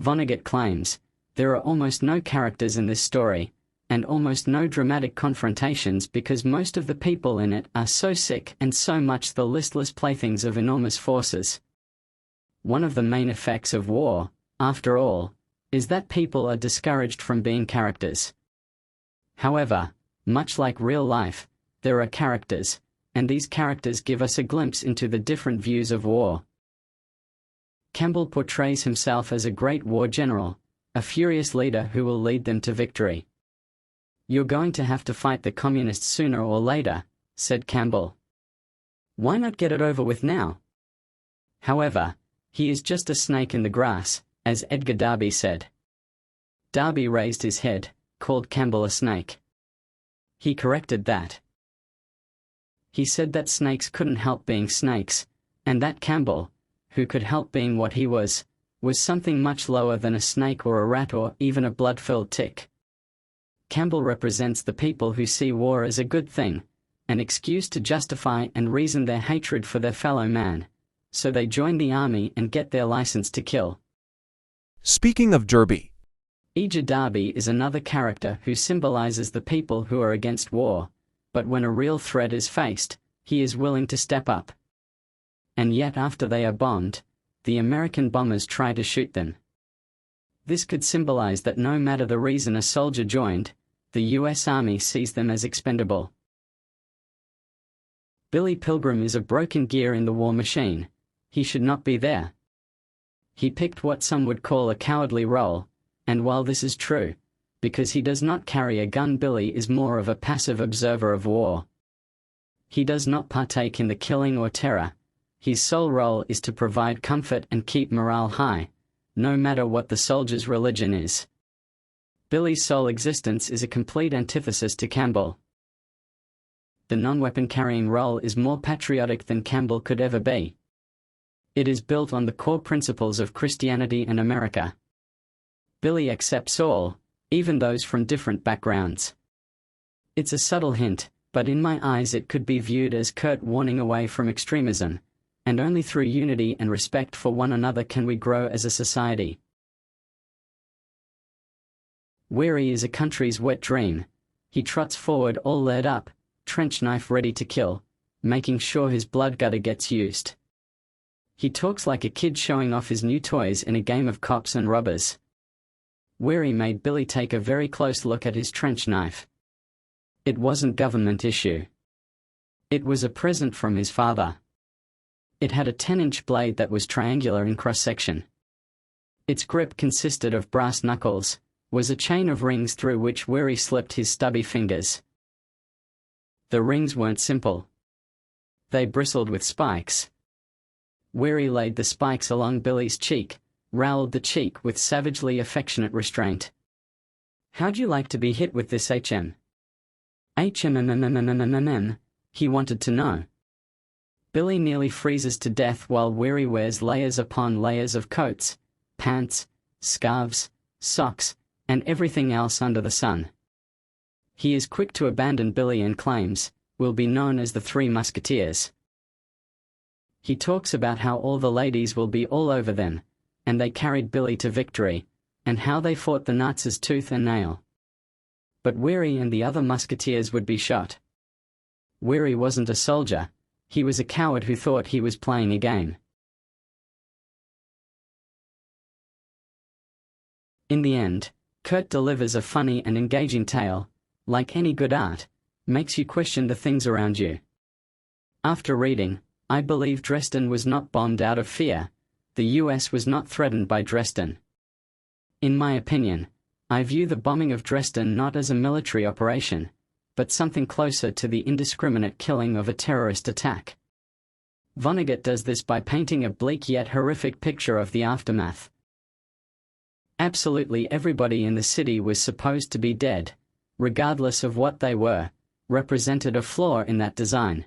Vonnegut claims, there are almost no characters in this story, and almost no dramatic confrontations because most of the people in it are so sick and so much the listless playthings of enormous forces. One of the main effects of war, after all, is that people are discouraged from being characters. However, much like real life, there are characters, and these characters give us a glimpse into the different views of war. Campbell portrays himself as a great war general, a furious leader who will lead them to victory. "You're going to have to fight the communists sooner or later," said Campbell. "Why not get it over with now?" However, he is just a snake in the grass, as Edgar Darby said. Darby raised his head, called Campbell a snake. He corrected that. He said that snakes couldn't help being snakes, and that Campbell, who could help being what he was something much lower than a snake or a rat or even a blood-filled tick. Campbell represents the people who see war as a good thing, an excuse to justify and reason their hatred for their fellow man, so they join the army and get their license to kill. Speaking of Derby, Edgar Darby is another character who symbolizes the people who are against war, but when a real threat is faced, he is willing to step up. And yet after they are bombed, the American bombers try to shoot them. This could symbolize that no matter the reason a soldier joined, the U.S. Army sees them as expendable. Billy Pilgrim is a broken gear in the war machine. He should not be there. He picked what some would call a cowardly role, and while this is true, because he does not carry a gun, Billy is more of a passive observer of war. He does not partake in the killing or terror. His sole role is to provide comfort and keep morale high, no matter what the soldier's religion is. Billy's sole existence is a complete antithesis to Campbell. The non-weapon carrying role is more patriotic than Campbell could ever be. It is built on the core principles of Christianity and America. Billy accepts all, even those from different backgrounds. It's a subtle hint, but in my eyes it could be viewed as Kurt warning away from extremism, and only through unity and respect for one another can we grow as a society. Weary is a country's wet dream. He trots forward all laid up, trench knife ready to kill, making sure his blood gutter gets used. He talks like a kid showing off his new toys in a game of cops and robbers. Weary made Billy take a very close look at his trench knife. It wasn't government issue. It was a present from his father. It had a 10-inch blade that was triangular in cross-section. Its grip consisted of brass knuckles, was a chain of rings through which Weary slipped his stubby fingers. The rings weren't simple. They bristled with spikes. Weary laid the spikes along Billy's cheek, roweled the cheek with savagely affectionate restraint. "How'd you like to be hit with this HM?" "HMMMMMMMM," he wanted to know. Billy nearly freezes to death while Weary wears layers upon layers of coats, pants, scarves, socks, and everything else under the sun. He is quick to abandon Billy and claims, "We'll be known as the Three Musketeers." He talks about how all the ladies will be all over them, and they carried Billy to victory, and how they fought the Nazis tooth and nail. But Weary and the other musketeers would be shot. Weary wasn't a soldier. He was a coward who thought he was playing a game. In the end, Kurt delivers a funny and engaging tale, like any good art, makes you question the things around you. After reading, I believe Dresden was not bombed out of fear. The US was not threatened by Dresden. In my opinion, I view the bombing of Dresden not as a military operation, but something closer to the indiscriminate killing of a terrorist attack. Vonnegut does this by painting a bleak yet horrific picture of the aftermath. Absolutely everybody in the city was supposed to be dead, regardless of what they were, represented a flaw in that design.